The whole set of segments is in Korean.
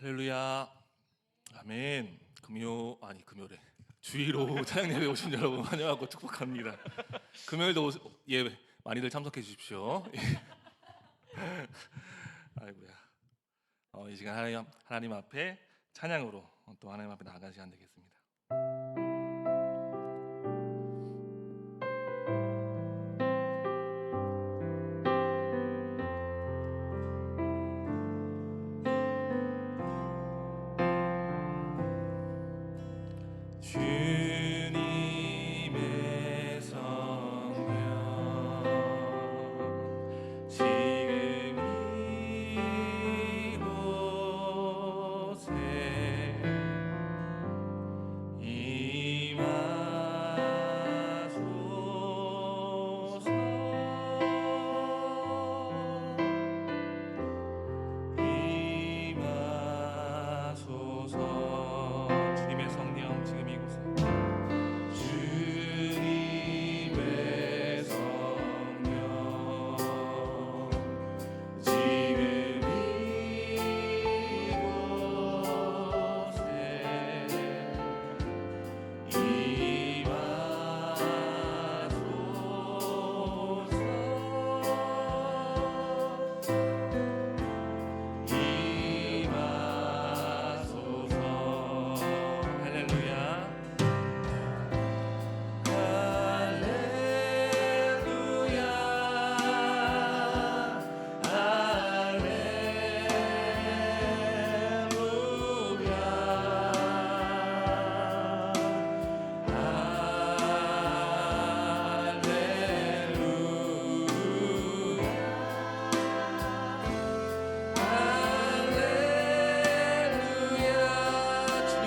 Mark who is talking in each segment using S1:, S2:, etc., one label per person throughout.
S1: 할렐루야. 아멘. 금요일에 주일로 찬양 예배 오신 여러분 환영하고 축복합니다. 금요일도 예 많이들 참석해 주십시오. 아이고야. 이 시간 하나님 앞에 찬양으로 또 하나님 앞에 나아가는 시간 되겠습니다. 주님의 성령 지금 이곳에 임하소서. 주님의 성령 지금 이곳에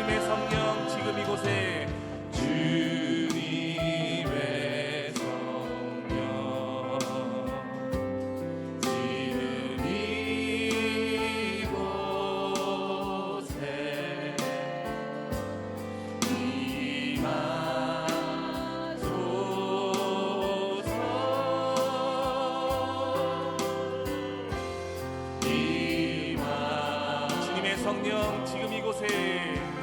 S1: 주님의 성령 지금 이곳에 성령 지금 이곳에 주님의 성령 지금 이곳에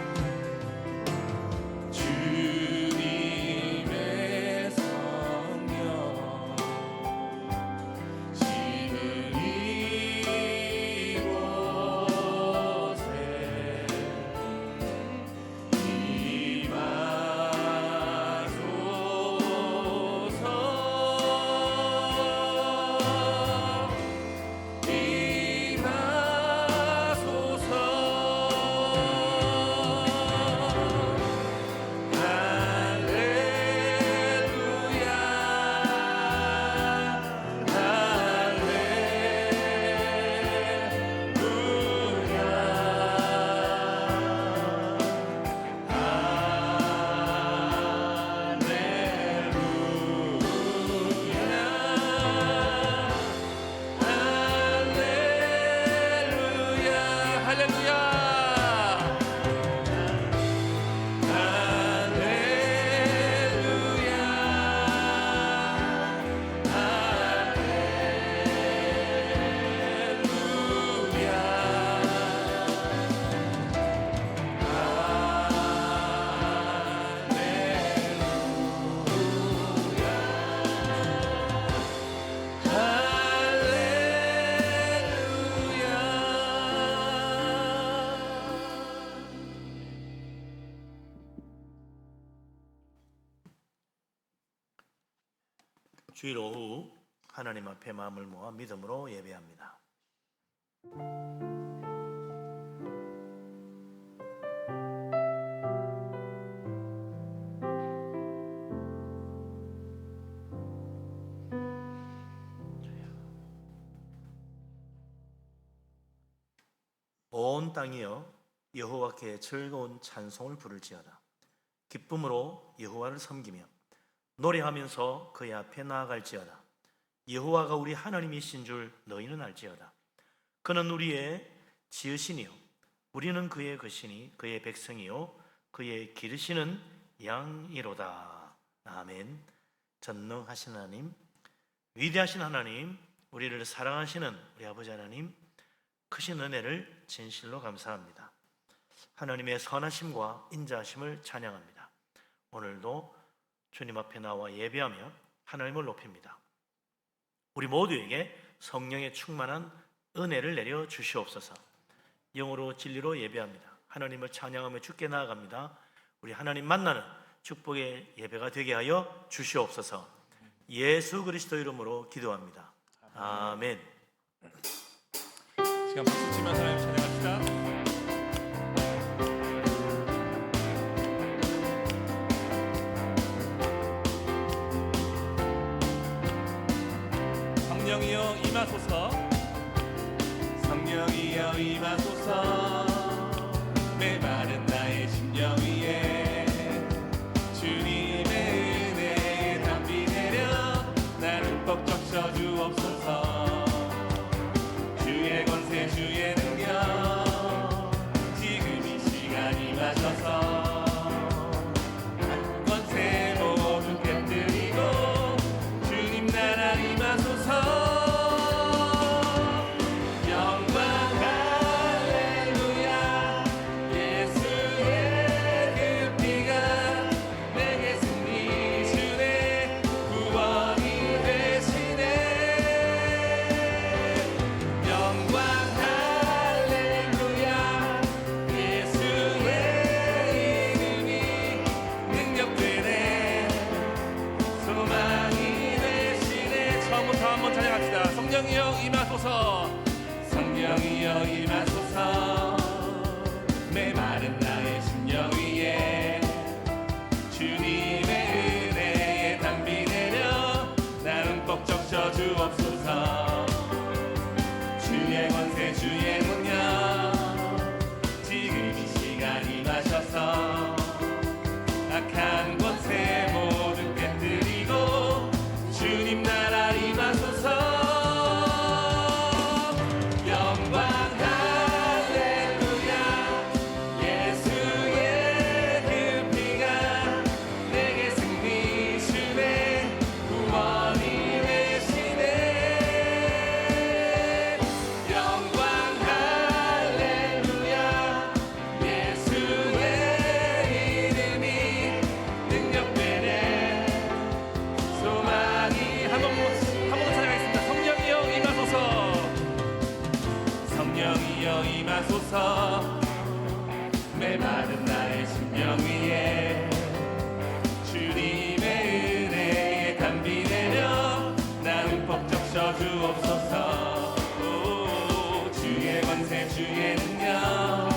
S2: 주일 오후 하나님 앞에 마음을 모아 믿음으로 예배합니다. 온 땅이여 여호와께 즐거운 찬송을 부를지어다. 기쁨으로 여호와를 섬기며 노래하면서 그의 앞에 나아갈지어다. 여호와가 우리 하나님이신 줄 너희는 알지어다. 그는 우리의 지으시니요 우리는 그의 것이니 그의 백성이요 그의 기르시는 양이로다. 아멘. 전능하신 하나님, 위대하신 하나님, 우리를 사랑하시는 우리 아버지 하나님, 크신 은혜를 진실로 감사합니다. 하나님의 선하심과 인자하심을 찬양합니다. 오늘도 주님 앞에 나와 예배하며 하나님을 높입니다. 우리 모두에게 성령의 충만한 은혜를 내려 주시옵소서. 영으로 진리로 예배합니다. 하나님을 찬양하며 주께 나아갑니다. 우리 하나님 만나는 축복의 예배가 되게 하여 주시옵소서. 예수 그리스도 이름으로 기도합니다. 아멘.
S1: 시간 박수 치면서 하나님 찬양합시다. 성령이여 임하소서. 성령이여 임하소서. 메마른 나의 심령 위에 주님의 은혜에 담비 내려 나를 뻑 적셔 주옵소서. 주의 권세 주의 능력 지금 이 시간 임하셔서 권세 모두 깨뜨리고 주님 나라 임하소서. 성령이여 임하소서. 성령이여 임하소서. 메마른 나의 심령 위에 주님의 은혜에 담비 내려 나는 꼭 적셔 주옵소서. 주의 권세 주의 능력 지금 이 시간 임하셔서 악한 권세 모두 깨뜨리고 주님 나라 임하소서. 메마른 나의 심령 위에 주님의 은혜에 담비 내려 나는 꼭 적셔 주옵소서. 주의 권세 주의 능력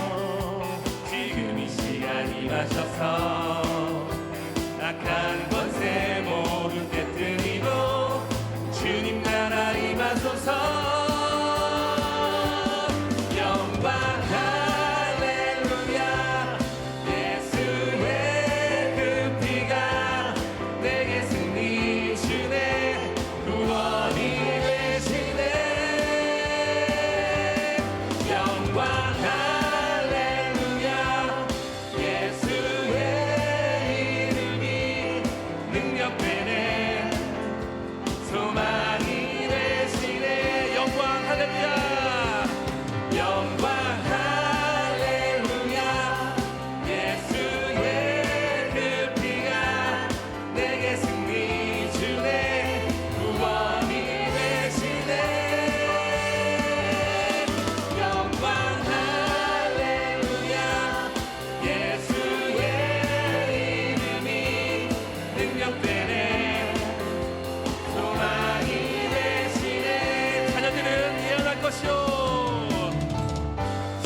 S1: 지금 이 시간 임하셔서 악한 권세 모두 깨뜨리고 주님 나라 임하소서.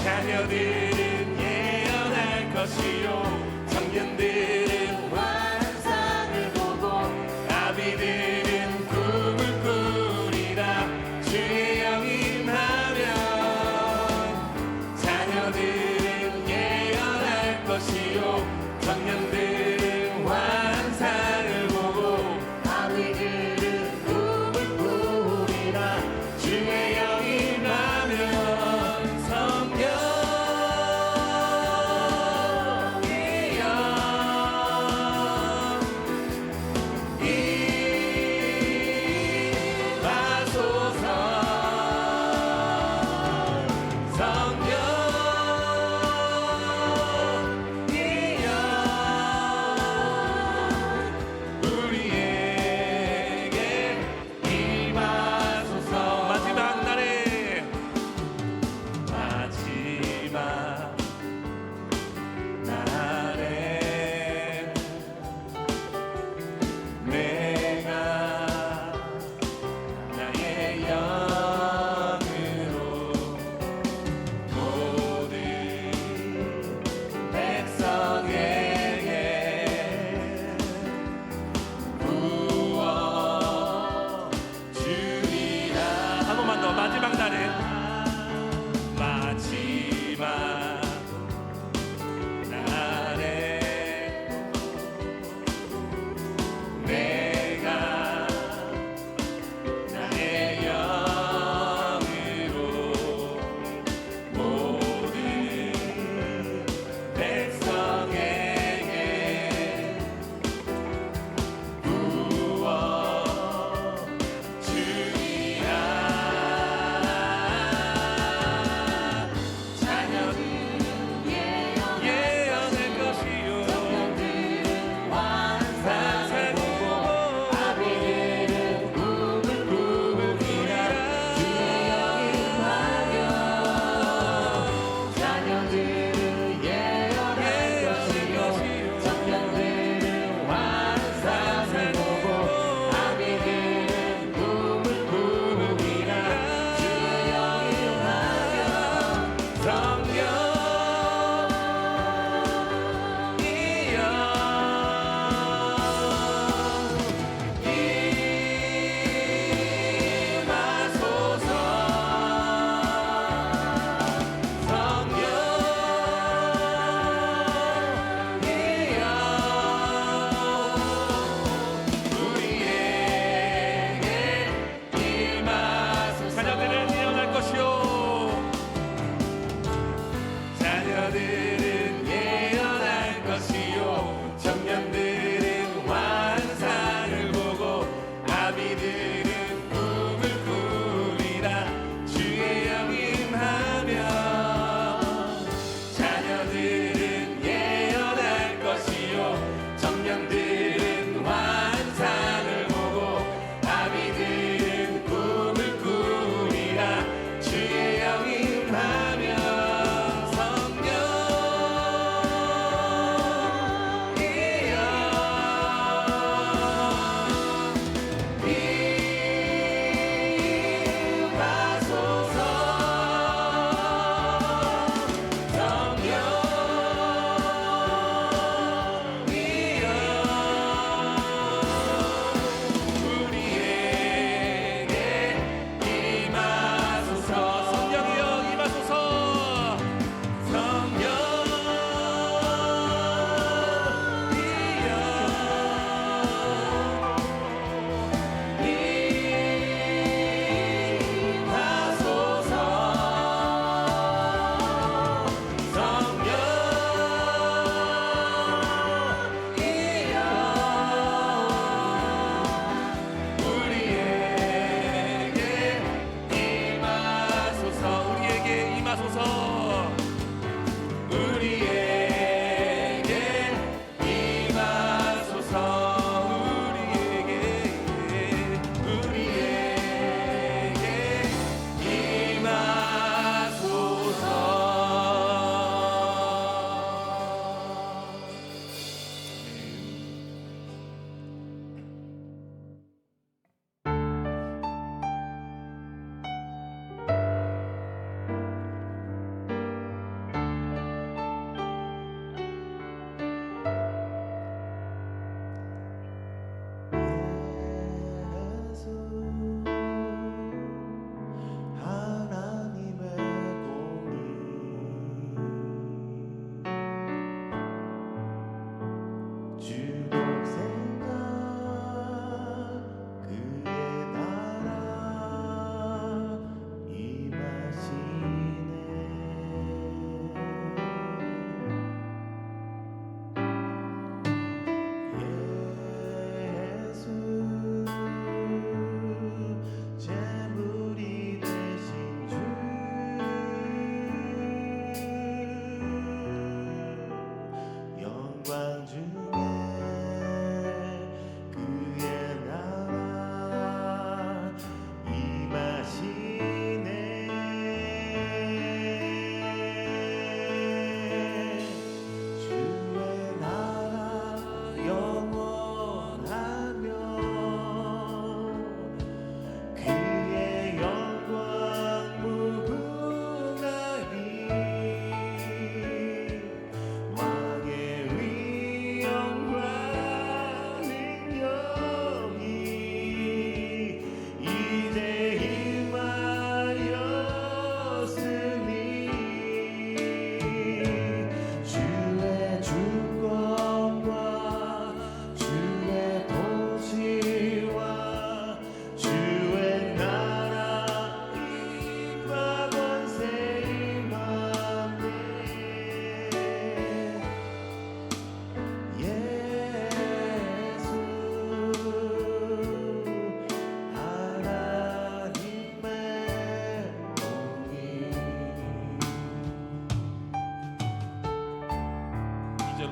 S1: 자녀들은 예언할 것이요 청년들은 환상을 보고 아비들은 꿈을 꾸리라. 주의 영이 임하면 자녀들은 예언할 것이요 청년들은 환상을 보고 아비들은 꿈을 꾸리라. 주의 영이 임하면 성령이여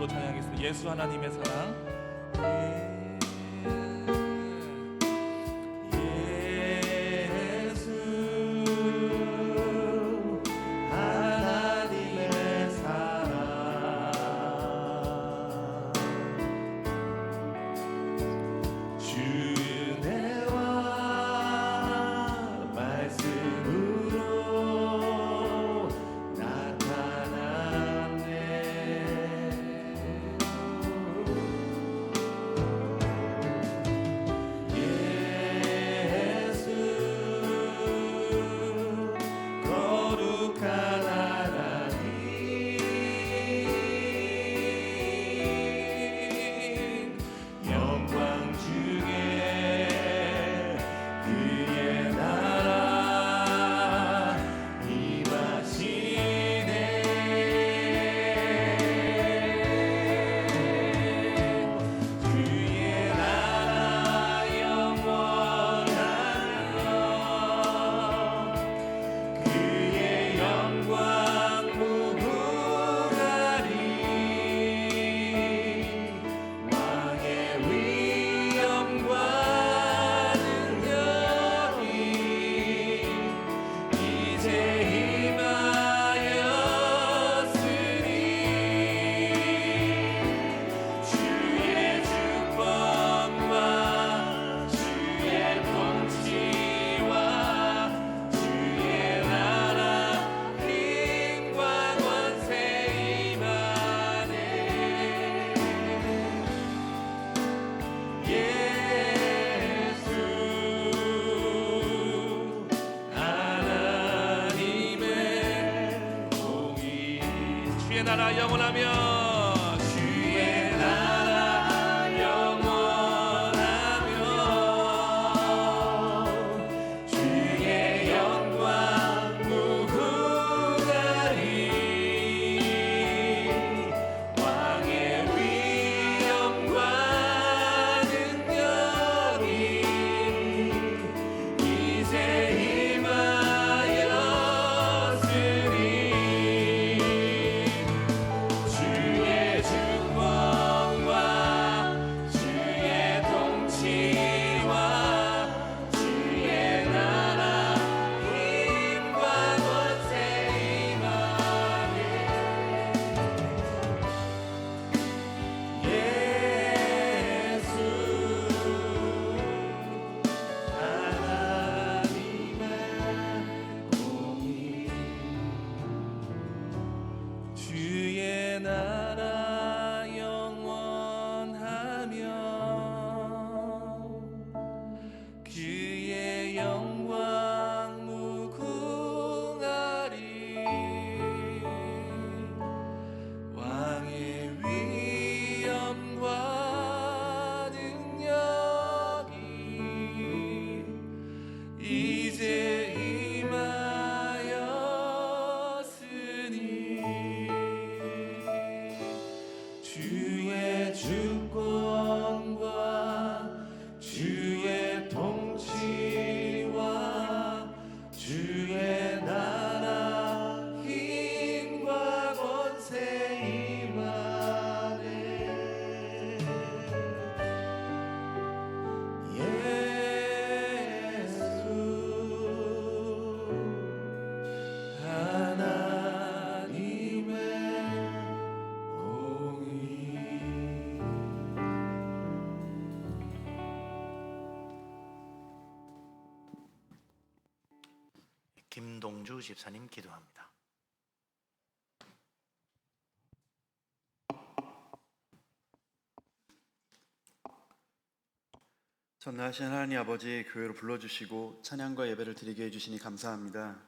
S1: 찬양으로 찬양하겠습니다. 예수 하나님의 사랑. 주의 나라 영원하며 주의 나라 영원하며 주의 영광 무궁하리 왕의 위엄과 능력이 이제 임하였으니 주의 주권과 주의 통치와 주의 나라 힘과 권세 임하네. 예수 하나님의 공의 주의 나라 영원하며 그의 영광 무궁하리 왕의 위엄과 능력이 이제 임하였으니 주의 주권과 주의 통치와 주의 나라 힘과 권세 임하네. 예수 하나님의 공의.
S2: 김동주 집사님 기도합니다.
S3: 전능하신 하나님 아버지, 교회로 불러주시고 찬양과 예배를 드리게 해주시니 감사합니다.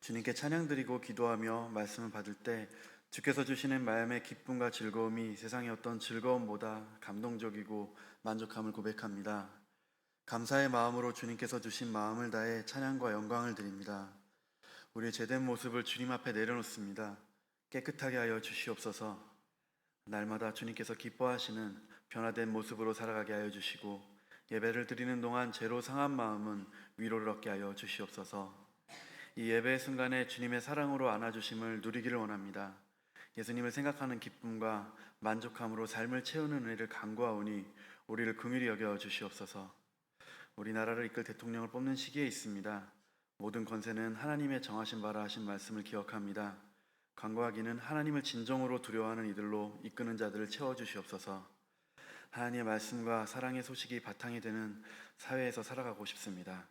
S3: 주님께 찬양 드리고 기도하며 말씀을 받을 때 주께서 주시는 마음의 기쁨과 즐거움이 세상의 어떤 즐거움보다 감동적이고 만족함을 고백합니다. 감사의 마음으로 주님께서 주신 마음을 다해 찬양과 영광을 드립니다. 우리의 제된 모습을 주님 앞에 내려놓습니다. 깨끗하게 하여 주시옵소서. 날마다 주님께서 기뻐하시는 변화된 모습으로 살아가게 하여 주시고, 예배를 드리는 동안 죄로 상한 마음은 위로를 얻게 하여 주시옵소서. 이 예배의 순간에 주님의 사랑으로 안아주심을 누리기를 원합니다. 예수님을 생각하는 기쁨과 만족함으로 삶을 채우는 은혜를 간구하오니 우리를 긍휼히 여겨 주시옵소서. 우리나라를 이끌 대통령을 뽑는 시기에 있습니다. 모든 권세는 하나님의 정하신 바라 하신 말씀을 기억합니다. 간구하기는 하나님을 진정으로 두려워하는 이들로 이끄는 자들을 채워주시옵소서. 하나님의 말씀과 사랑의 소식이 바탕이 되는 사회에서 살아가고 싶습니다.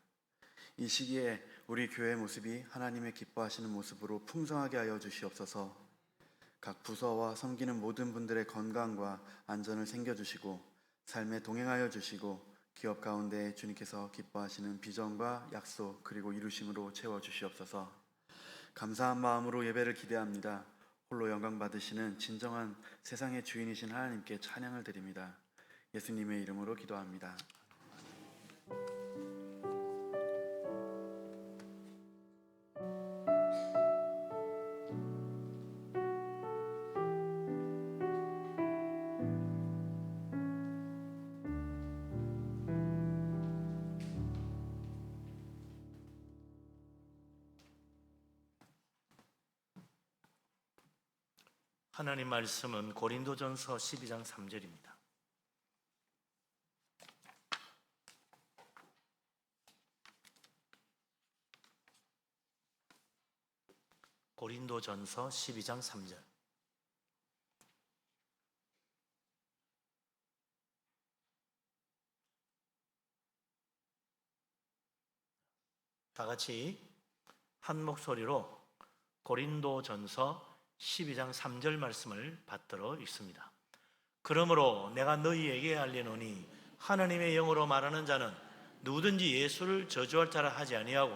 S3: 이 시기에 우리 교회의 모습이 하나님의 기뻐하시는 모습으로 풍성하게 하여 주시옵소서. 각 부서와 섬기는 모든 분들의 건강과 안전을 챙겨주시고 삶에 동행하여 주시고 기업 가운데 주님께서 기뻐하시는 비전과 약속 그리고 이루심으로 채워주시옵소서. 감사한 마음으로 예배를 기대합니다. 홀로 영광 받으시는 진정한 세상의 주인이신 하나님께 찬양을 드립니다. 예수님의 이름으로 기도합니다.
S2: 하나님 말씀은 고린도전서 12장 3절입니다. 고린도전서 12장 3절. 다 같이 한 목소리로 고린도전서 12장 3절 말씀을 받들어 읽습니다. 그러므로 내가 너희에게 알리노니 하나님의 영으로 말하는 자는 누구든지 예수를 저주할 자라 하지 아니하고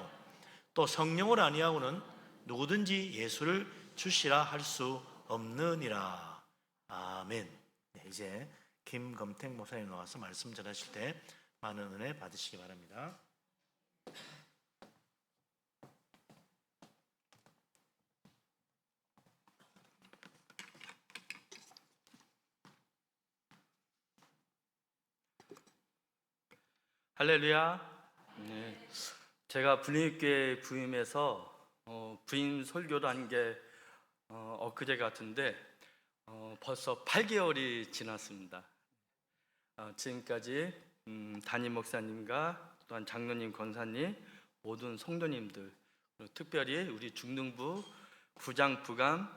S2: 또 성령으로 아니하고는 누구든지 예수를 주시라 할 수 없느니라. 아멘. 네, 이제 김검택 목사님 나와서 말씀 전하실 때 많은 은혜 받으시기 바랍니다.
S4: 할렐루야. 네. 제가 분위기교회 부임해서 부임 설교를 한 게 엊그제 같은데 벌써 8개월이 지났습니다. 지금까지 담임 목사님과 또한 장로님, 권사님, 모든 성도님들, 특별히 우리 중등부 부장, 부감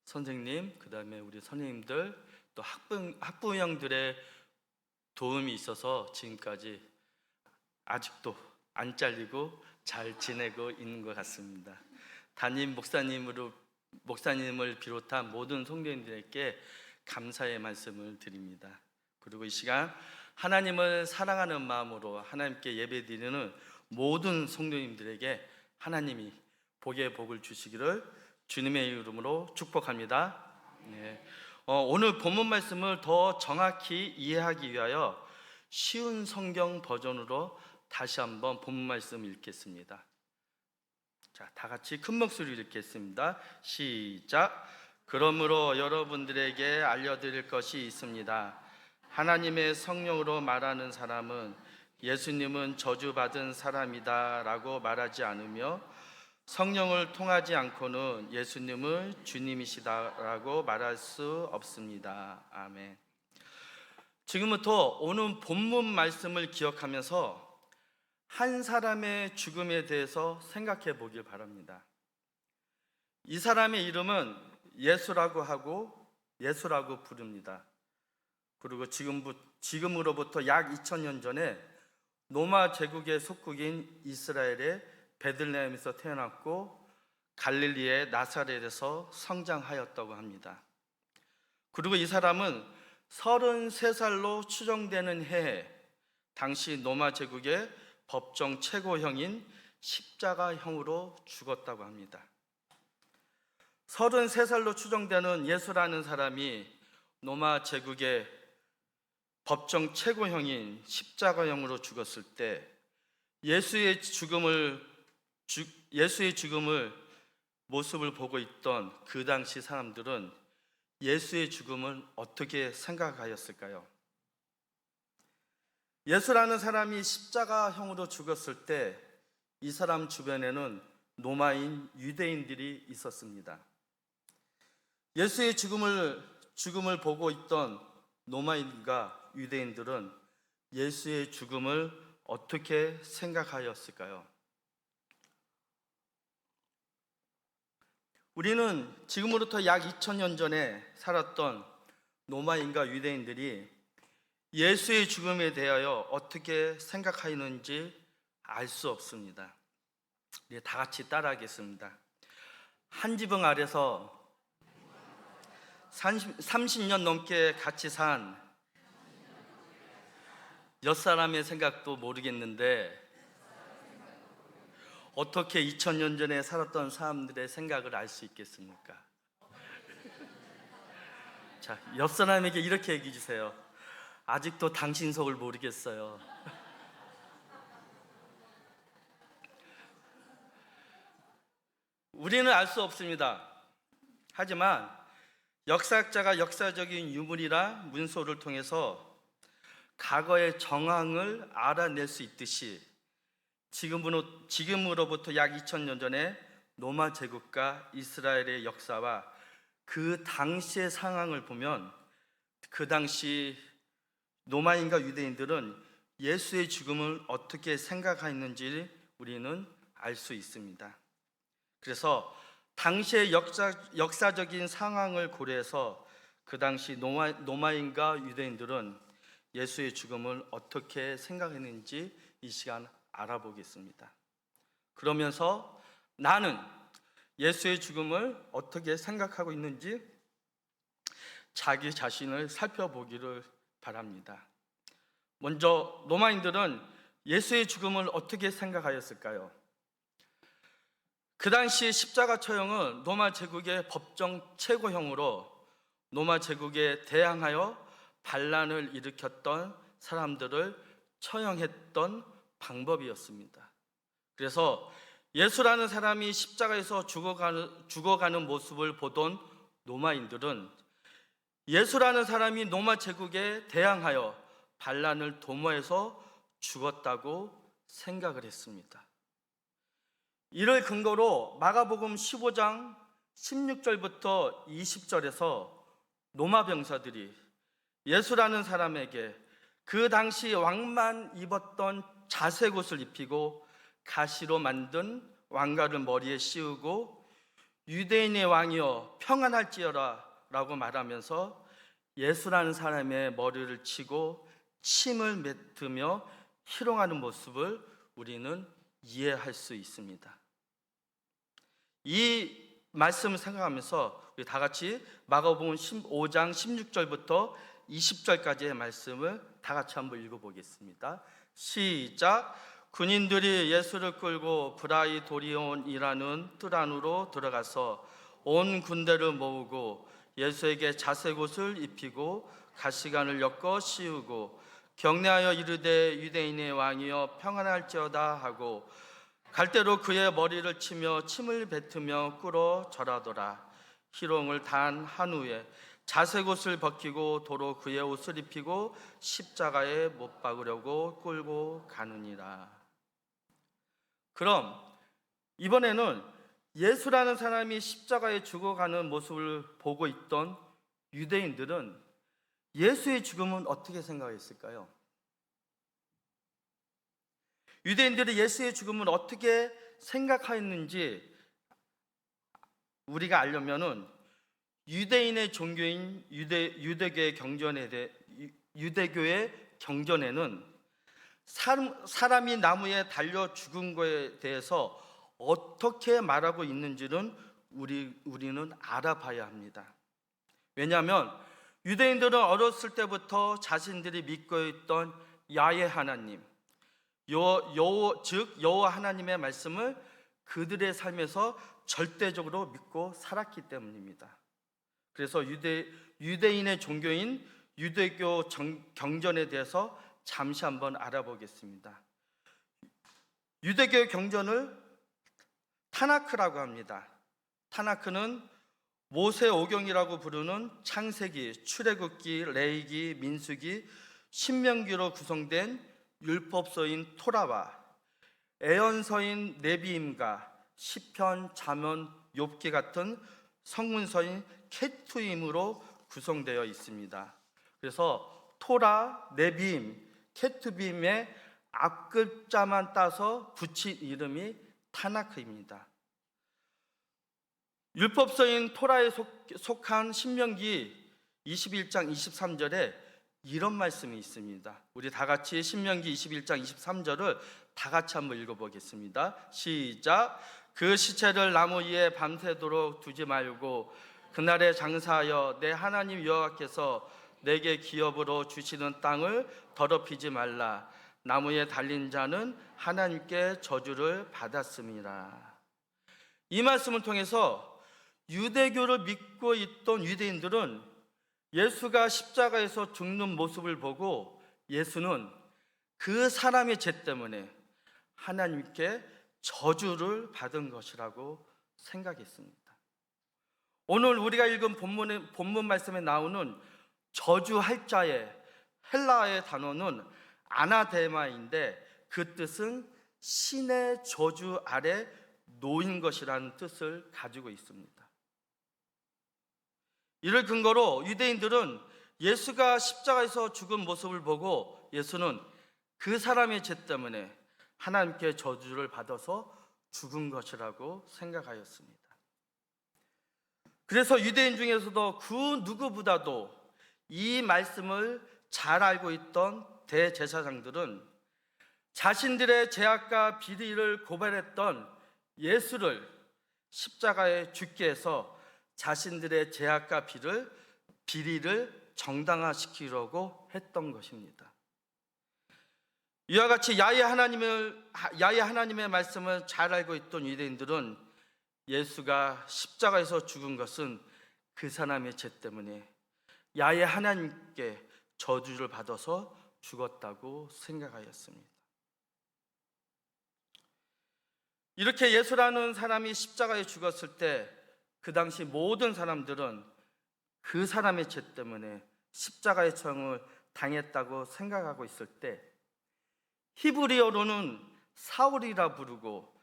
S4: 선생님, 그 다음에 우리 선생님들, 또 학부형들의 도움이 있어서 지금까지 아직도 안 잘리고 잘 지내고 있는 것 같습니다. 담임 목사님을 비롯한 모든 성도님들에게 감사의 말씀을 드립니다. 그리고 이 시간 하나님을 사랑하는 마음으로 하나님께 예배드리는 모든 성도님들에게 하나님이 복의 복을 주시기를 주님의 이름으로 축복합니다. 네. 오늘 본문 말씀을 더 정확히 이해하기 위하여 쉬운 성경 버전으로 다시 한번 본문 말씀 읽겠습니다. 자, 다 같이 큰 목소리로 읽겠습니다. 시작. 그러므로 여러분들에게 알려드릴 것이 있습니다. 하나님의 성령으로 말하는 사람은 예수님은 저주받은 사람이다 라고 말하지 않으며 성령을 통하지 않고는 예수님을 주님이시다 라고 말할 수 없습니다. 아멘. 지금부터 오늘 본문 말씀을 기억하면서 한 사람의 죽음에 대해서 생각해 보길 바랍니다. 이 사람의 이름은 예수라고 하고 예수라고 부릅니다. 그리고 지금으로부터 약 2000년 전에 로마 제국의 속국인 이스라엘의 베들레헴에서 태어났고 갈릴리의 나사렛에서 성장하였다고 합니다. 그리고 이 사람은 33살로 추정되는 해에 당시 로마 제국의 법정 최고형인 십자가형으로 죽었다고 합니다. 33살로 추정되는 예수라는 사람이 로마 제국의 법정 최고형인 십자가형으로 죽었을 때 예수의 죽음을 모습을 보고 있던 그 당시 사람들은 예수의 죽음을 어떻게 생각하였을까요? 예수라는 사람이 십자가형으로 죽었을 때 이 사람 주변에는 로마인 유대인들이 있었습니다. 예수의 죽음을 보고 있던 로마인과 유대인들은 예수의 죽음을 어떻게 생각하였을까요? 우리는 지금으로부터 약 2000년 전에 살았던 로마인과 유대인들이 예수의 죽음에 대하여 어떻게 생각하였는지 알 수 없습니다. 우리 다 같이 따라하겠습니다. 한 지붕 아래서 30년 넘게 같이 산 옆사람의 생각도 모르겠는데 어떻게 2000년 전에 살았던 사람들의 생각을 알 수 있겠습니까? 자, 옆사람에게 이렇게 얘기해 주세요. 아직도 당신 속을 모르겠어요. 우리는 알 수 없습니다. 하지만 역사학자가 역사적인 유물이나 문서를 통해서 과거의 정황을 알아낼 수 있듯이 지금으로부터 약 2000년 전에 로마 제국과 이스라엘의 역사와 그 당시의 상황을 보면 그 당시 로마인과 유대인들은 예수의 죽음을 어떻게 생각했는지 우리는 알 수 있습니다. 그래서 당시의 역사적인 상황을 고려해서 그 당시 로마인과 유대인들은 예수의 죽음을 어떻게 생각했는지 이 시간 알아보겠습니다. 그러면서 나는 예수의 죽음을 어떻게 생각하고 있는지 자기 자신을 살펴보기를 바랍니다. 먼저 로마인들은 예수의 죽음을 어떻게 생각하였을까요? 그 당시 십자가 처형은 로마 제국의 법정 최고형으로 로마 제국에 대항하여 반란을 일으켰던 사람들을 처형했던 방법이었습니다. 그래서 예수라는 사람이 십자가에서 죽어가는 모습을 보던 로마인들은 예수라는 사람이 로마 제국에 대항하여 반란을 도모해서 죽었다고 생각을 했습니다. 이를 근거로 마가복음 15장 16절부터 20절에서 로마 병사들이 예수라는 사람에게 그 당시 왕만 입었던 자색 옷을 입히고 가시로 만든 왕가를 머리에 씌우고 유대인의 왕이여 평안할지어라 라고 말하면서 예수라는 사람의 머리를 치고 침을 뱉으며 희롱하는 모습을 우리는 이해할 수 있습니다. 이 말씀을 생각하면서 우리 다 같이 마가복음 15장 16절부터 20절까지의 말씀을 다 같이 한번 읽어보겠습니다. 시작. 군인들이 예수를 끌고 브라이도리온이라는 뜰 안으로 들어가서 온 군대를 모으고 예수에게 자색 옷을 입히고 가시관을 엮어 씌우고 경례하여 이르되 유대인의 왕이여 평안할지어다 하고 갈대로 그의 머리를 치며 침을 뱉으며 꿇어 절하더라. 희롱을 한 후에 자색 옷을 벗기고 도로 그의 옷을 입히고 십자가에 못 박으려고 끌고 가느니라. 그럼 이번에는 예수라는 사람이 십자가에 죽어가는 모습을 보고 있던 유대인들은 예수의 죽음은 어떻게 생각했을까요? 유대인들이 예수의 죽음을 어떻게 생각하였는지 우리가 알려면은 유대인의 종교인 유대교의 경전에는 사람이 나무에 달려 죽은 것에 대해서 어떻게 말하고 있는지는 우리는 알아봐야 합니다. 왜냐하면 유대인들은 어렸을 때부터 자신들이 믿고 있던 야훼 하나님, 즉 여호와 하나님의 말씀을 그들의 삶에서 절대적으로 믿고 살았기 때문입니다. 그래서 유대인의 종교인 유대교 경전에 대해서 잠시 한번 알아보겠습니다. 유대교 경전을 타나크라고 합니다. 타나크는 모세오경이라고 부르는 창세기, 출애굽기, 레위기, 민수기, 신명기로 구성된 율법서인 토라와 애언서인 네비임과 시편, 잠언, 욥기 같은 성문서인 케투임으로 구성되어 있습니다. 그래서 토라, 네빔, 케투빔의 앞글자만 따서 붙인 이름이 타나크입니다. 율법서인 토라에 속한 신명기 21장 23절에 이런 말씀이 있습니다. 우리 다 같이 신명기 21장 23절을 다 같이 한번 읽어보겠습니다. 시작. 그 시체를 나무 위에 밤새도록 두지 말고 그날에 장사하여 내 하나님 여호와께서 내게 기업으로 주시는 땅을 더럽히지 말라. 나무에 달린 자는 하나님께 저주를 받았음이라. 이 말씀을 통해서 유대교를 믿고 있던 유대인들은 예수가 십자가에서 죽는 모습을 보고 예수는 그 사람의 죄 때문에 하나님께 저주를 받은 것이라고 생각했습니다. 오늘 우리가 읽은 본문 말씀에 나오는 저주할 자의 헬라어의 단어는 아나데마인데 그 뜻은 신의 저주 아래 놓인 것이라는 뜻을 가지고 있습니다. 이를 근거로 유대인들은 예수가 십자가에서 죽은 모습을 보고 예수는 그 사람의 죄 때문에 하나님께 저주를 받아서 죽은 것이라고 생각하였습니다. 그래서 유대인 중에서도 그 누구보다도 이 말씀을 잘 알고 있던 대제사장들은 자신들의 죄악과 비리를 고발했던 예수를 십자가에 죽게 해서 자신들의 죄악과 비리를 정당화시키려고 했던 것입니다. 이와 같이 야훼 하나님의 말씀을 잘 알고 있던 유대인들은 예수가 십자가에서 죽은 것은 그 사람의 죄 때문에 야훼 하나님께 저주를 받아서 죽었다고 생각하였습니다. 이렇게 예수라는 사람이 십자가에 죽었을 때 그 당시 모든 사람들은 그 사람의 죄 때문에 십자가의 처형을 당했다고 생각하고 있을 때 히브리어로는 사울이라 부르고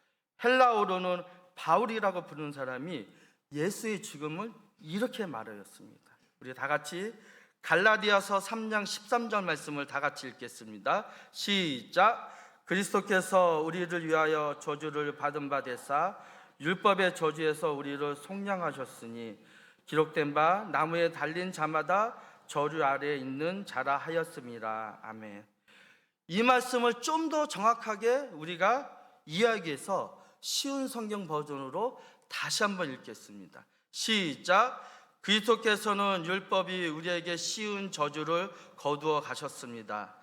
S4: 헬라어로는 바울이라고 부르는 사람이 예수의 죽음을 이렇게 말하였습니다. 우리 다 같이 갈라디아서 3장 13절 말씀을 다 같이 읽겠습니다. 시작. 그리스도께서 우리를 위하여 저주를 받은 바 되사 율법의 저주에서 우리를 속량하셨으니 기록된 바 나무에 달린 자마다 저주 아래에 있는 자라 하였음이라. 아멘. 이 말씀을 좀 더 정확하게 우리가 이해하기 위해서 쉬운 성경 버전으로 다시 한번 읽겠습니다. 시작. 그리스도께서는 율법이 우리에게 쉬운 저주를 거두어 가셨습니다.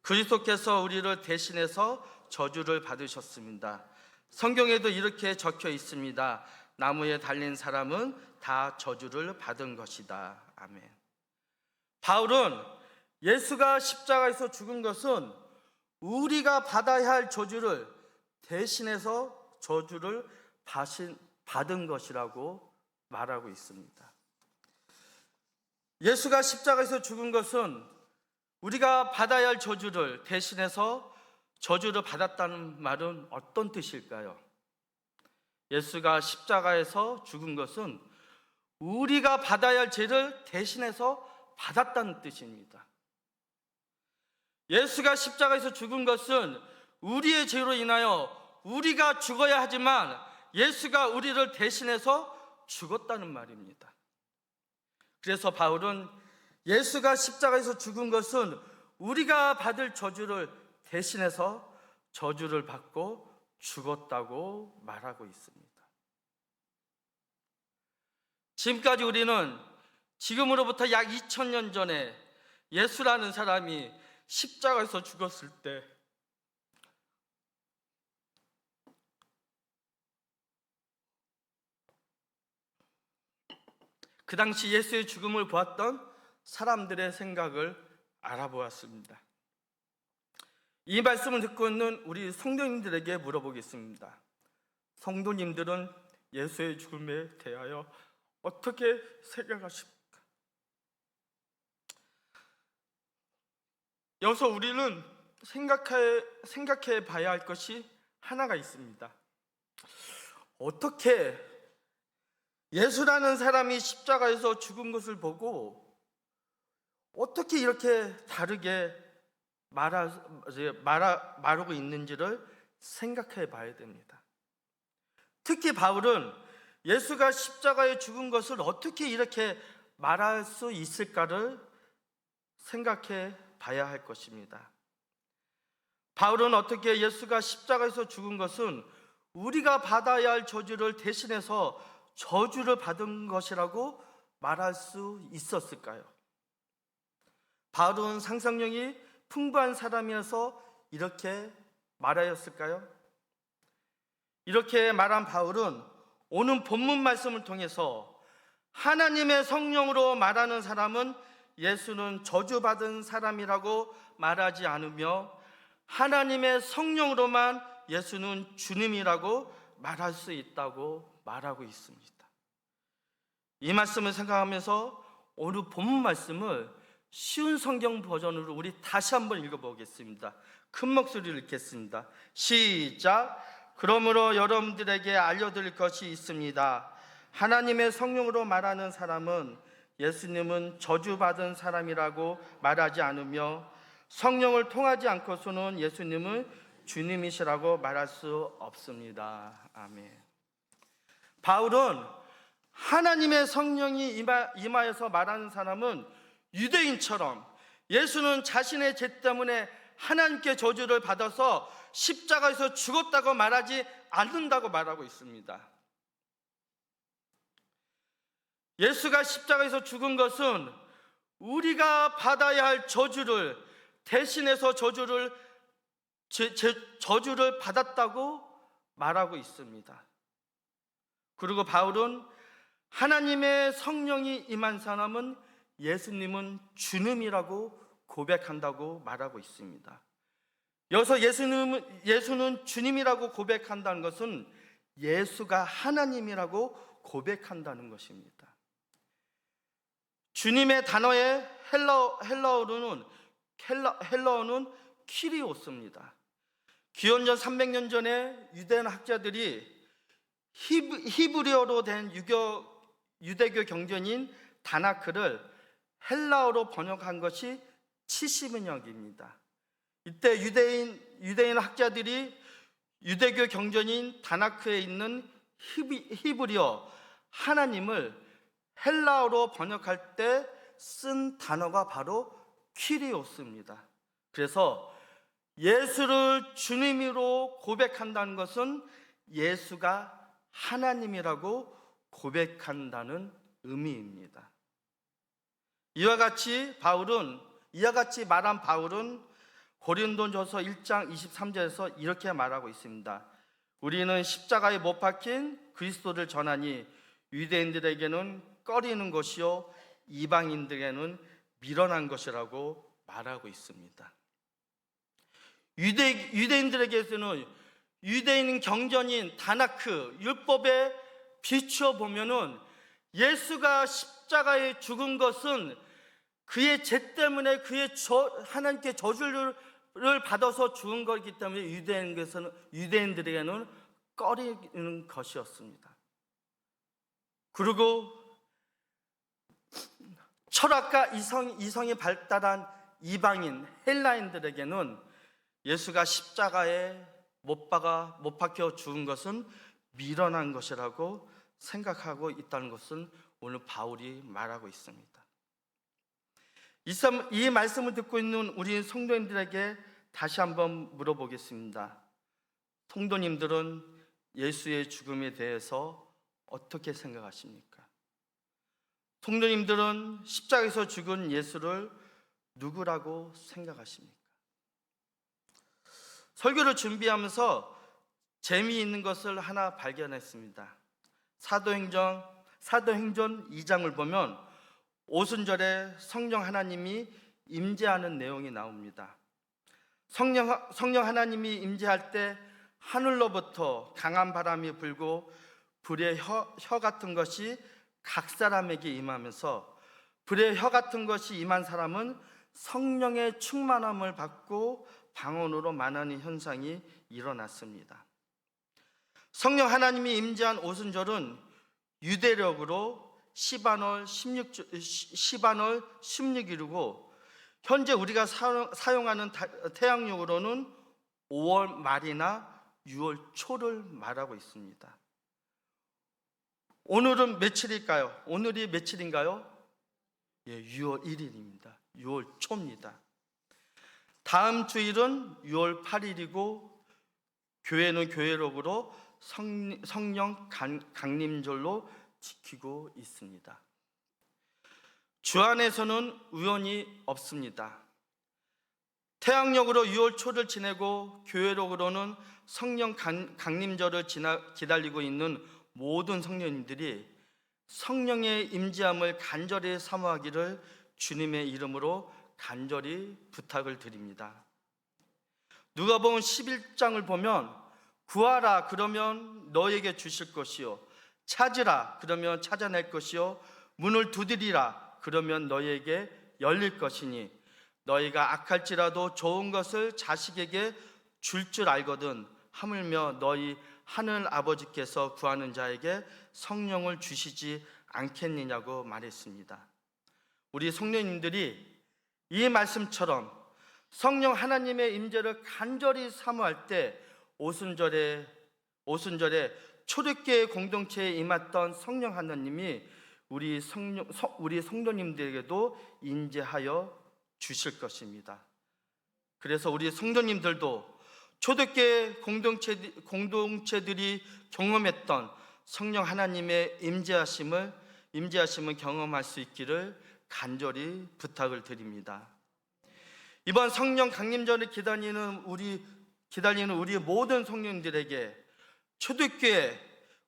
S4: 그리스도께서 우리를 대신해서 저주를 받으셨습니다. 성경에도 이렇게 적혀 있습니다. 나무에 달린 사람은 다 저주를 받은 것이다. 아멘. 바울은 예수가 십자가에서 죽은 것은 우리가 받아야 할 저주를 대신해서 저주를 받은 것이라고 말하고 있습니다. 예수가 십자가에서 죽은 것은 우리가 받아야 할 저주를 대신해서 저주를 받았다는 말은 어떤 뜻일까요? 예수가 십자가에서 죽은 것은 우리가 받아야 할 죄를 대신해서 받았다는 뜻입니다. 예수가 십자가에서 죽은 것은 우리의 죄로 인하여 우리가 죽어야 하지만 예수가 우리를 대신해서 죽었다는 말입니다. 그래서 바울은 예수가 십자가에서 죽은 것은 우리가 받을 저주를 대신해서 저주를 받고 죽었다고 말하고 있습니다. 지금까지 우리는 지금으로부터 약 2000년 전에 예수라는 사람이 십자가에서 죽었을 때 그 당시 예수의 죽음을 보았던 사람들의 생각을 알아보았습니다. 이 말씀을 듣고 있는 우리 성도님들에게 물어보겠습니다. 성도님들은 예수의 죽음에 대하여 어떻게 생각하십니까? 여기서 우리는 생각해 봐야 할 것이 하나가 있습니다. 어떻게 예수라는 사람이 십자가에서 죽은 것을 보고 어떻게 이렇게 다르게 말하고 있는지를 생각해 봐야 됩니다. 특히 바울은 예수가 십자가에 죽은 것을 어떻게 이렇게 말할 수 있을까를 생각해 봐야 할 것입니다. 바울은 어떻게 예수가 십자가에서 죽은 것은 우리가 받아야 할 저주를 대신해서 저주를 받은 것이라고 말할 수 있었을까요? 바울은 상상력이 풍부한 사람이어서 이렇게 말하였을까요? 이렇게 말한 바울은 오늘 본문 말씀을 통해서 하나님의 성령으로 말하는 사람은 예수는 저주받은 사람이라고 말하지 않으며 하나님의 성령으로만 예수는 주님이라고 말할 수 있다고 말하고 있습니다. 이 말씀을 생각하면서 오늘 본문 말씀을 쉬운 성경 버전으로 우리 다시 한번 읽어보겠습니다. 큰 목소리를 읽겠습니다. 시작. 그러므로 여러분들에게 알려드릴 것이 있습니다. 하나님의 성령으로 말하는 사람은 예수님은 저주받은 사람이라고 말하지 않으며 성령을 통하지 않고서는 예수님은 주님이시라고 말할 수 없습니다. 아멘. 바울은 하나님의 성령이 임하여서 말하는 사람은 유대인처럼 예수는 자신의 죄 때문에 하나님께 저주를 받아서 십자가에서 죽었다고 말하지 않는다고 말하고 있습니다. 예수가 십자가에서 죽은 것은 우리가 받아야 할 저주를 대신해서 저주를 받았다고 말하고 있습니다. 그리고 바울은 하나님의 성령이 임한 사람은 예수님은 주님이라고 고백한다고 말하고 있습니다. 여기서 예수는 주님이라고 고백한다는 것은 예수가 하나님이라고 고백한다는 것입니다. 주님의 단어의 헬라어는 키리오스입니다. 기원전 300년 전에 유대인 학자들이 히브리어로 된 유대교 경전인 다나크를 헬라어로 번역한 것이 70년입니다. 이때 유대인 학자들이 유대교 경전인 다나크에 있는 히브리어 하나님을 헬라어로 번역할 때 쓴 단어가 바로 키리오스입니다. 그래서 예수를 주님으로 고백한다는 것은 예수가 하나님이라고 고백한다는 의미입니다. 이와 같이 말한 바울은 고린도전서 1장 23절에서 이렇게 말하고 있습니다. 우리는 십자가에 못 박힌 그리스도를 전하니 유대인들에게는 꺼리는 것이요 이방인들에게는 미련한 것이라고 말하고 있습니다. 유대인들에게서는 유대인 경전인 다나크 율법에 비추어 보면은 예수가 십자가에 죽은 것은 그의 죄 때문에 하나님께 저주를 받아서 죽은 것이기 때문에 유대인들에게는 꺼리는 것이었습니다. 그리고 철학과 이성이 발달한 이방인 헬라인들에게는 예수가 십자가에 못 박혀 죽은 것은 미련한 것이라고 생각하고 있다는 것은 오늘 바울이 말하고 있습니다. 이 말씀을 듣고 있는 우리 성도님들에게 다시 한번 물어보겠습니다. 성도님들은 예수의 죽음에 대해서 어떻게 생각하십니까? 성도님들은 십자가에서 죽은 예수를 누구라고 생각하십니까? 설교를 준비하면서 재미있는 것을 하나 발견했습니다. 사도행전 2장을 보면 오순절에 성령 하나님이 임재하는 내용이 나옵니다. 성령 하나님이 임재할 때 하늘로부터 강한 바람이 불고 불의 혀 같은 것이 각 사람에게 임하면서 불의 혀 같은 것이 임한 사람은 성령의 충만함을 받고 방언으로 말하는 현상이 일어났습니다. 성령 하나님이 임재한 오순절은 유대력으로 시반월 16일이고 현재 우리가 사용하는 태양력으로는 5월 말이나 6월 초를 말하고 있습니다. 오늘은 며칠일까요? 오늘이 며칠인가요? 예, 6월 1일입니다. 6월 초입니다. 다음 주일은 6월 8일이고 교회는 교회록으로 성령 강림절로 지키고 있습니다. 주 안에서는 우연이 없습니다. 태양력으로 6월 초를 지내고 교회록으로는 성령 강림절을 기다리고 있는 모든 성령님들이 성령의 임재함을 간절히 사모하기를 주님의 이름으로 간절히 부탁을 드립니다. 누가복음 11장을 보면 구하라 그러면 너에게 주실 것이요 찾으라 그러면 찾아낼 것이요 문을 두드리라 그러면 너에게 열릴 것이니 너희가 악할지라도 좋은 것을 자식에게 줄 알거든 하물며 너희 하늘 아버지께서 구하는 자에게 성령을 주시지 않겠느냐고 말했습니다. 우리 성령님들이 이 말씀처럼 성령 하나님의 임재를 간절히 사모할 때 오순절에 초대교회 공동체에 임했던 성령 하나님이 우리 성도님들에게도 임재하여 주실 것입니다. 그래서 우리 성도님들도 초대교회 공동체들이 경험했던 성령 하나님의 임재하심을 경험할 수 있기를 간절히 부탁을 드립니다. 이번 성령 강림절을 기다리는 우리 모든 성령들에게 초대교회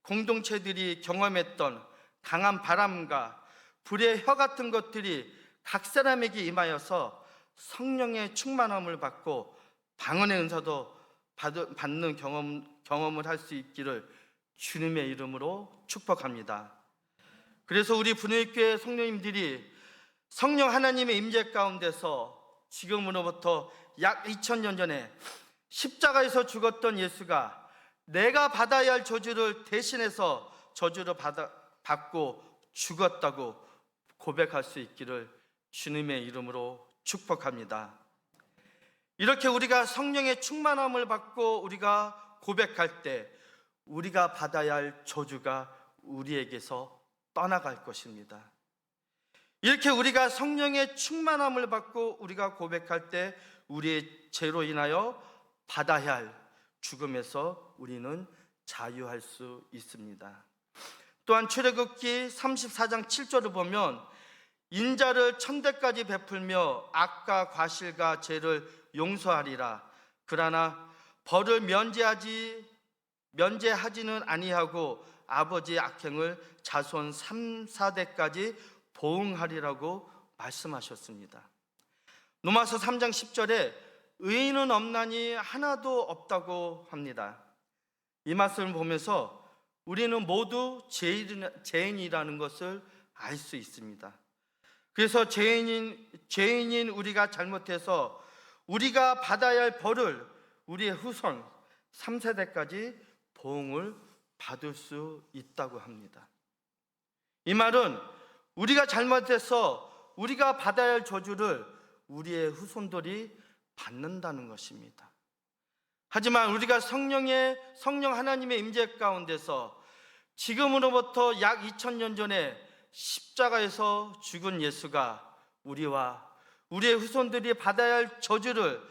S4: 공동체들이 경험했던 강한 바람과 불의 혀 같은 것들이 각 사람에게 임하여서 성령의 충만함을 받고 방언의 은사도 받는 경험을 할 수 있기를 주님의 이름으로 축복합니다. 그래서 우리 분회교회 성령님들이 성령 하나님의 임재 가운데서 지금으로부터 약 2000년 전에 십자가에서 죽었던 예수가 내가 받아야 할 저주를 대신해서 저주를 받고 죽었다고 고백할 수 있기를 주님의 이름으로 축복합니다. 이렇게 우리가 성령의 충만함을 받고 우리가 고백할 때 우리가 받아야 할 저주가 우리에게서 떠나갈 것입니다. 이렇게 우리가 성령의 충만함을 받고 우리가 고백할 때 우리의 죄로 인하여 받아야 할 죽음에서 우리는 자유할 수 있습니다. 또한 출애굽기 34장 7절을 보면 인자를 천대까지 베풀며 악과 과실과 죄를 용서하리라. 그러나 벌을 면제하지는 아니하고 아버지의 악행을 자손 3, 4대까지 보응하리라고 말씀하셨습니다. 로마서 3장 10절에 의인은 없나니 하나도 없다고 합니다. 이 말씀을 보면서 우리는 모두 죄인이라는 것을 알 수 있습니다. 그래서 죄인인 우리가 잘못해서 우리가 받아야 할 벌을 우리의 후손 3세대까지 보응을 받을 수 있다고 합니다. 이 말은 우리가 잘못해서 우리가 받아야 할 저주를 우리의 후손들이 받는다는 것입니다. 하지만 우리가 성령 하나님의 임재 가운데서 지금으로부터 약 2000년 전에 십자가에서 죽은 예수가 우리와 우리의 후손들이 받아야 할 저주를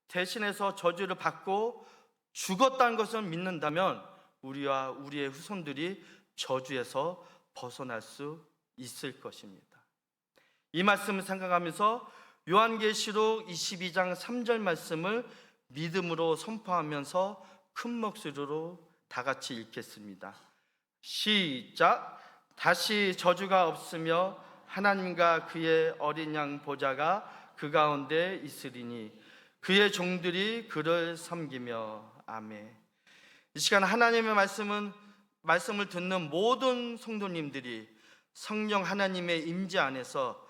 S4: 대신해서 저주를 받고 죽었다는 것을 믿는다면 우리와 우리의 후손들이 저주에서 벗어날 수 있을 것입니다. 이 말씀을 생각하면서 요한계시록 22장 3절 말씀을 믿음으로 선포하면서 큰 목소리로 다 같이 읽겠습니다. 시작. 다시 저주가 없으며 하나님과 그의 어린 양 보좌가 그 가운데 있으리니 그의 종들이 그를 섬기며 아멘. 이 시간 하나님의 말씀을 듣는 모든 성도님들이 성령 하나님의 임재 안에서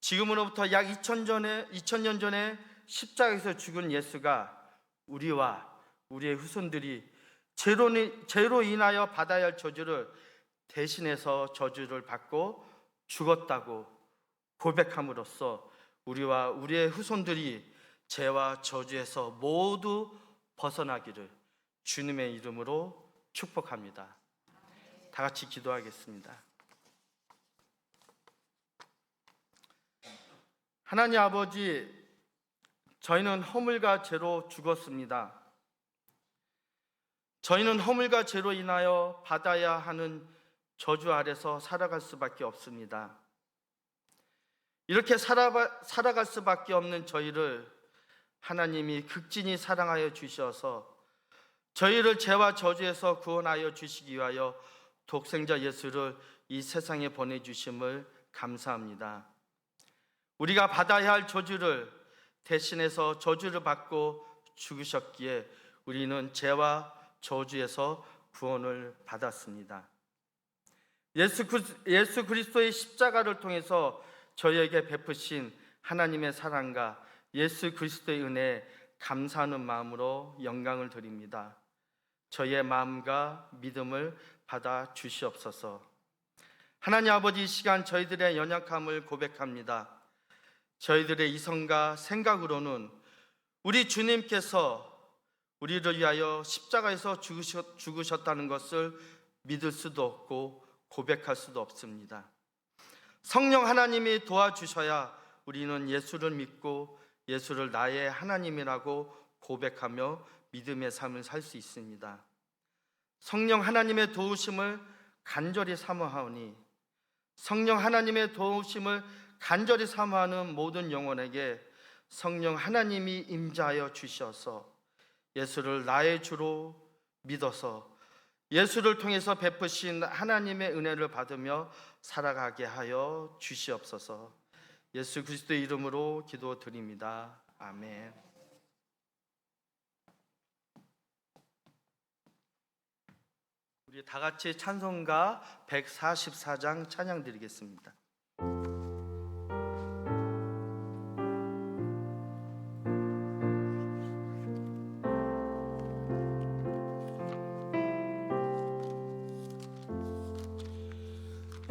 S4: 지금으로부터 약 2000년 전에 십자가에서 죽은 예수가 우리와 우리의 후손들이 죄로 인하여 받아야 할 저주를 대신해서 저주를 받고 죽었다고 고백함으로써 우리와 우리의 후손들이 죄와 저주에서 모두 벗어나기를 주님의 이름으로 축복합니다. 다 같이 기도하겠습니다. 하나님 아버지, 저희는 허물과 죄로 죽었습니다. 저희는 허물과 죄로 인하여 받아야 하는 저주 아래서 살아갈 수밖에 없습니다. 이렇게 살아갈 수밖에 없는 저희를 하나님이 극진히 사랑하여 주셔서 저희를 죄와 저주에서 구원하여 주시기 위하여 독생자 예수를 이 세상에 보내주심을 감사합니다. 우리가 받아야 할 저주를 대신해서 저주를 받고 죽으셨기에 우리는 죄와 저주에서 구원을 받았습니다. 예수 그리스도의 십자가를 통해서 저희에게 베푸신 하나님의 사랑과 예수 그리스도의 은혜에 감사하는 마음으로 영광을 드립니다. 저희의 마음과 믿음을 받아 주시옵소서. 하나님 아버지, 이 시간 저희들의 연약함을 고백합니다. 저희들의 이성과 생각으로는 우리 주님께서 우리를 위하여 십자가에서 죽으셨다는 것을 믿을 수도 없고 고백할 수도 없습니다. 성령 하나님이 도와주셔야 우리는 예수를 믿고 예수를 나의 하나님이라고 고백하며 믿음의 삶을 살 수 있습니다. 성령 하나님의 도우심을 간절히 사모하오니 성령 하나님의 도우심을 간절히 사모하는 모든 영혼에게 성령 하나님이 임재하여 주셔서 예수를 나의 주로 믿어서 예수를 통해서 베푸신 하나님의 은혜를 받으며 살아가게 하여 주시옵소서. 예수 그리스도의 이름으로 기도드립니다. 아멘. 우리 다 같이 찬송가 144장 찬양 드리겠습니다.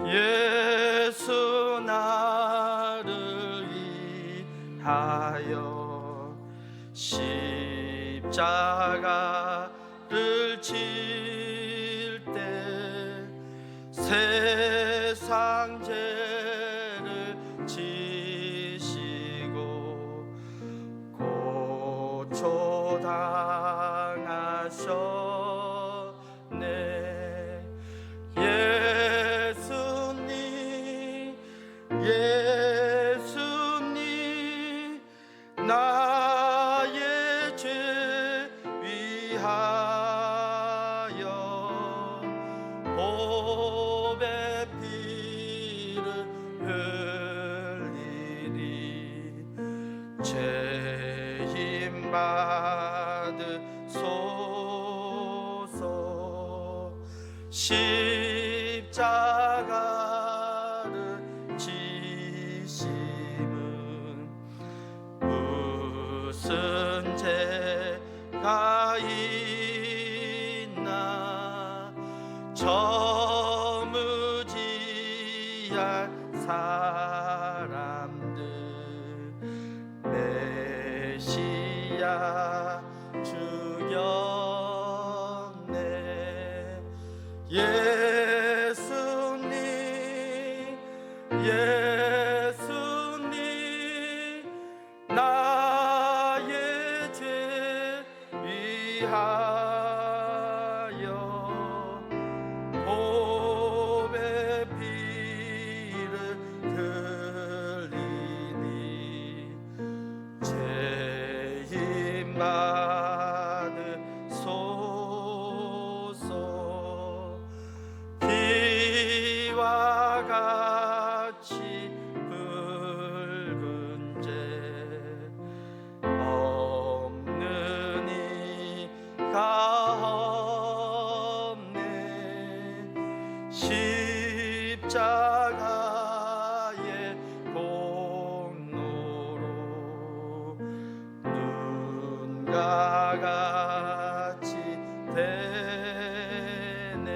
S4: 예수 나를 위하여 십자가를 질 때 세상 죄를 지시고 고초당하셨네. 예수님 나의 죄 위하여 보배 피를 흘리니 죄임 받으소서. 십자가를 지심은 무슨 죄가 있나 저무지한 사람들 메시아 죽였네. 예수님 나의 죄 위하여 보배 피를 흘리니 죄임 받으소서. 비와 같이 붉은 죄 없는 이가 없네. 십자가의 공로로 눈과 같이 되네.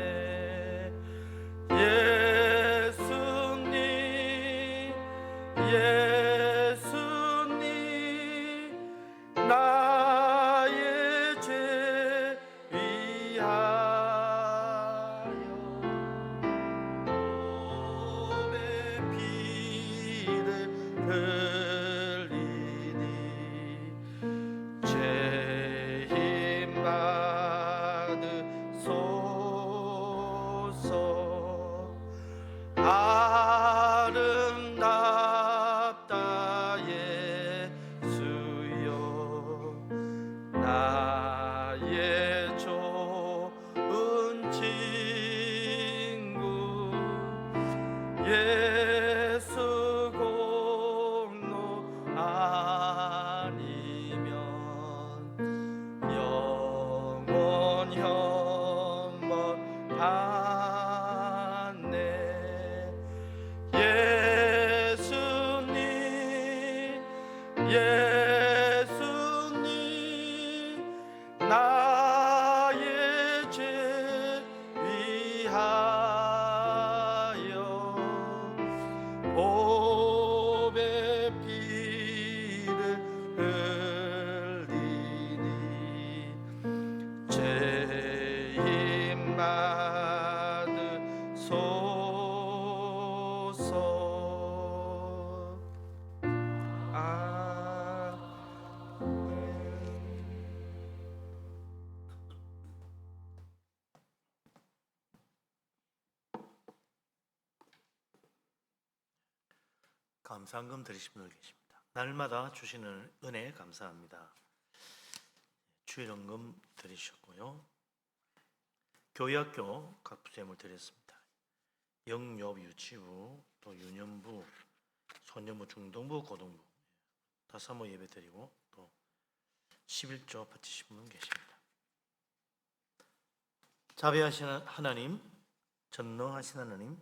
S2: 감사한금 드리신 분들 계십니다. 날마다 주시는 은혜 감사합니다. 주일원금 드리셨고요. 교회학교 각 부재물 드렸습니다. 영유아부, 유치부, 또 유년부, 소년부, 중등부, 고등부 다 사모 예배 드리고 또 11조 바치신 분 계십니다. 자비하신 하나님, 전능하신 하나님,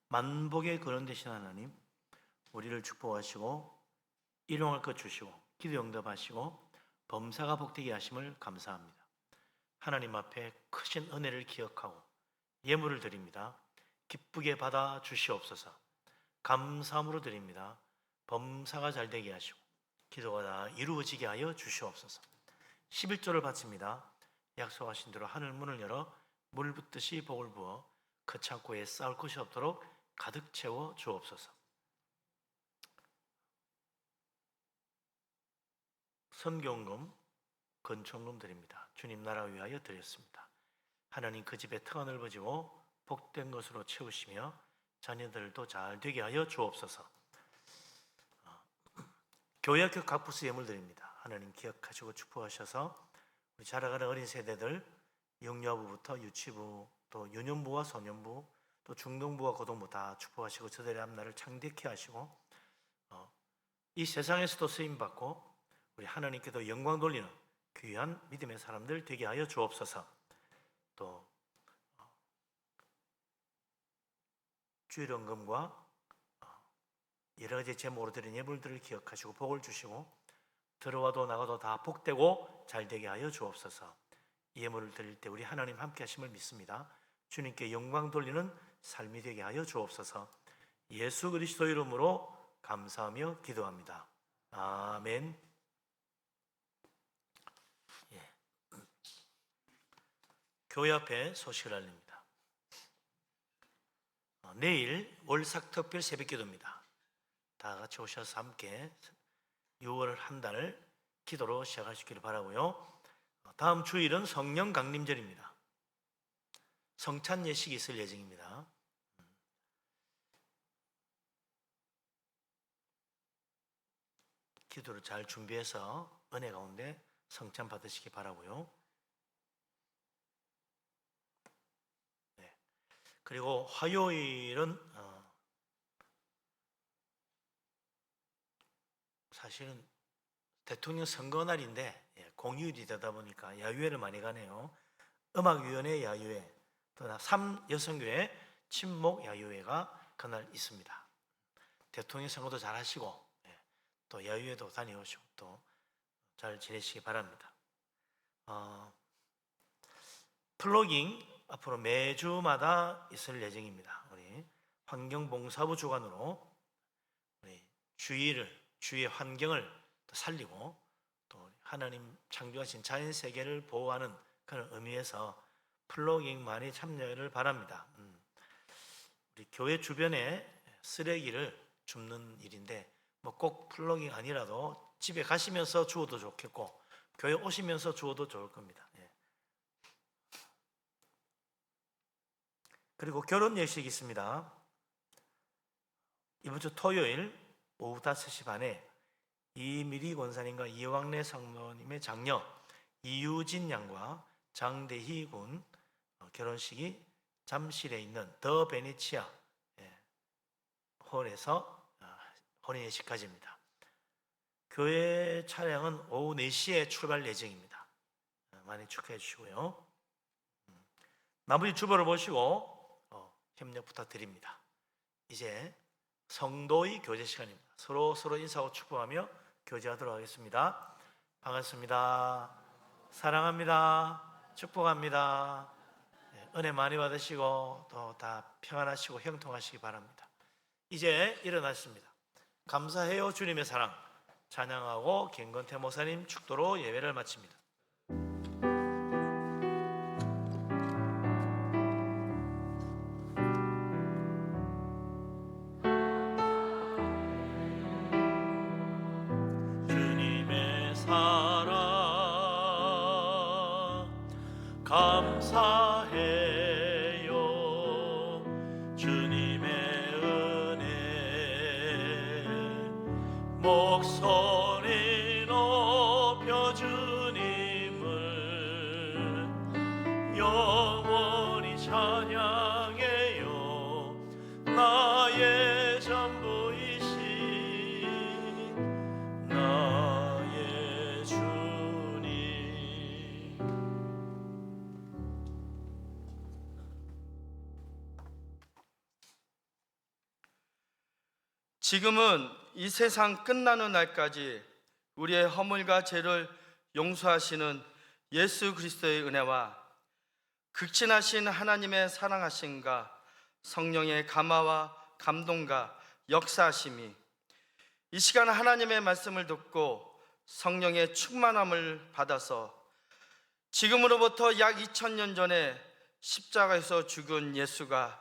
S2: 만복의 근원 되신 하나님, 우리를 축복하시고 일용할 것 주시고 기도 응답하시고 범사가 복되게 하심을 감사합니다. 하나님 앞에 크신 은혜를 기억하고 예물을 드립니다. 기쁘게 받아 주시옵소서. 감사함으로 드립니다. 범사가 잘 되게 하시고 기도가 다 이루어지게 하여 주시옵소서. 11조를 바칩니다. 약속하신 대로 하늘 문을 열어 물 붓듯이 복을 부어 그 창고에 쌓을 것이 없도록 가득 채워 주옵소서. 선교금, 건축금 드립니다. 주님 나라 위하여 드렸습니다. 하나님 그 집에 터가 넓어지고 복된 것으로 채우시며 자녀들도 잘 되게 하여 주옵소서. 교회학교 각 부스 예물 드립니다. 하나님 기억하시고 축복하셔서 우리 자라가는 어린 세대들 영유아부부터 유치부 또 유년부와 소년부 또 중등부와 고등부 다 축복하시고 저들의 앞날을 창대케 하시고 이 세상에서도 쓰임받고 우리 하나님께도 영광 돌리는 귀한 믿음의 사람들 되게 하여 주옵소서. 또 주일원금과 여러 가지 제목으로 드린 예물들을 기억하시고 복을 주시고 들어와도 나가도 다 복되고 잘 되게 하여 주옵소서. 이 예물을 드릴 때 우리 하나님 함께 하심을 믿습니다. 주님께 영광 돌리는 삶이 되게 하여 주옵소서. 예수 그리스도 이름으로 감사하며 기도합니다. 아멘. 교회 앞에 소식을 알립니다. 내일 월삭 특별 새벽 기도입니다. 다 같이 오셔서 함께 6월 한 달 기도로 시작하시기를 바라고요. 다음 주일은 성령 강림절입니다. 성찬 예식이 있을 예정입니다. 기도를 잘 준비해서 은혜 가운데 성찬 받으시기 바라고요. 그리고 화요일은 사실은 대통령 선거 날인데 공휴일이 되다 보니까 야유회를 많이 가네요. 음악위원회 야유회, 또 3여성교회 친목 야유회가 그날 있습니다. 대통령 선거도 잘 하시고 또 야유회도 다녀오시고 또 잘 지내시기 바랍니다. 플로깅 앞으로 매주마다 있을 예정입니다. 우리 환경봉사부 주관으로 우리 주위의 환경을 살리고 또 하나님 창조하신 자연 세계를 보호하는 그런 의미에서 플로깅 많이 참여를 바랍니다. 우리 교회 주변에 쓰레기를 줍는 일인데 뭐 꼭 플로깅 아니라도 집에 가시면서 주워도 좋겠고 교회 오시면서 주워도 좋을 겁니다. 그리고 결혼 예식이 있습니다. 이번 주 토요일 오후 5시 반에 이미리 권사님과 이왕래 성모님의 장녀 이유진 양과 장대희 군 결혼식이 잠실에 있는 더 베네치아 홀에서 혼인 예식까지입니다. 교회 차량은 오후 4시에 출발 예정입니다. 많이 축하해 주시고요. 나머지 주보를 보시고 협력 부탁드립니다. 이제 성도의 교제 시간입니다. 서로 인사하고 축복하며 교제하도록 하겠습니다. 반갑습니다. 사랑합니다. 축복합니다. 은혜 많이 받으시고 또 다 평안하시고 형통하시기 바랍니다. 이제 일어났습니다. 감사해요 주님의 사랑 찬양하고 김건태 목사님 축도로 예배를 마칩니다. 주님의 사랑 감사해요 주님의 은혜 영원히 찬양해요. 나의 전부이신 나의 주님.
S4: 지금은 이 세상 끝나는 날까지 우리의 허물과 죄를 용서하시는 예수 그리스도의 은혜와 극진하신 하나님의 사랑하심과 성령의 감화와 감동과 역사하심이 이 시간 하나님의 말씀을 듣고 성령의 충만함을 받아서 지금으로부터 약 2000년 전에 십자가에서 죽은 예수가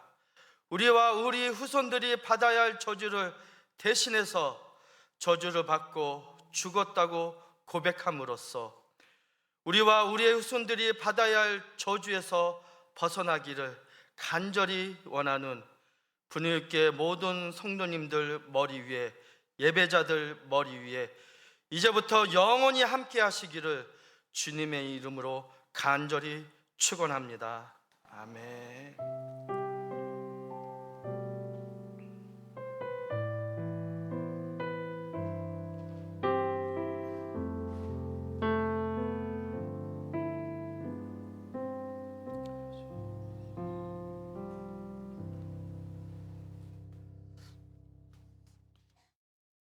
S4: 우리와 우리 후손들이 받아야 할 저주를 대신해서 저주를 받고 죽었다고 고백함으로써 우리와 우리의 후손들이 받아야 할 저주에서 벗어나기를 간절히 원하는 분유교회 모든 성도님들 머리 위에, 예배자들 머리 위에 이제부터 영원히 함께 하시기를 주님의 이름으로 간절히 축원합니다. 아멘.